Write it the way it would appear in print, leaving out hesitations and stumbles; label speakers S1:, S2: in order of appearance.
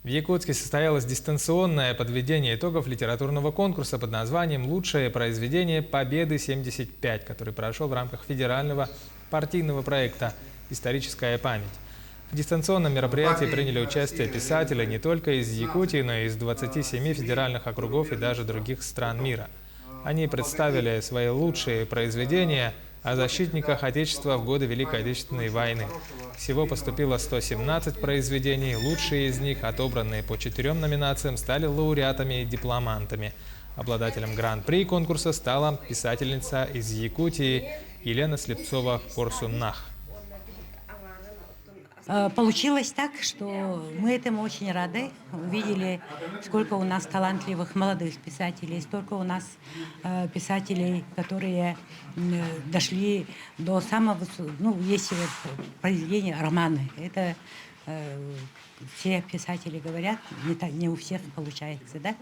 S1: В Якутске состоялось дистанционное подведение итогов литературного конкурса под названием «Лучшее произведение Победы-75», который прошел в рамках федерального партийного проекта «Историческая память». В дистанционном мероприятии приняли участие писатели не только из Якутии, но и из 27 федеральных округов и даже других стран мира. Они представили свои лучшие произведения о защитниках Отечества в годы Великой Отечественной войны. Всего поступило 117 произведений, лучшие из них, отобранные по 4 номинациям, стали лауреатами и дипломантами. Обладателем гран-при конкурса стала писательница из Якутии Елена Слепцова-Корсуннах.
S2: Получилось так, что мы этому очень рады. Увидели, сколько у нас талантливых молодых писателей, столько у нас писателей, которые дошли до самого, есть вот произведения, романы. Это все писатели говорят, не у всех получается, да?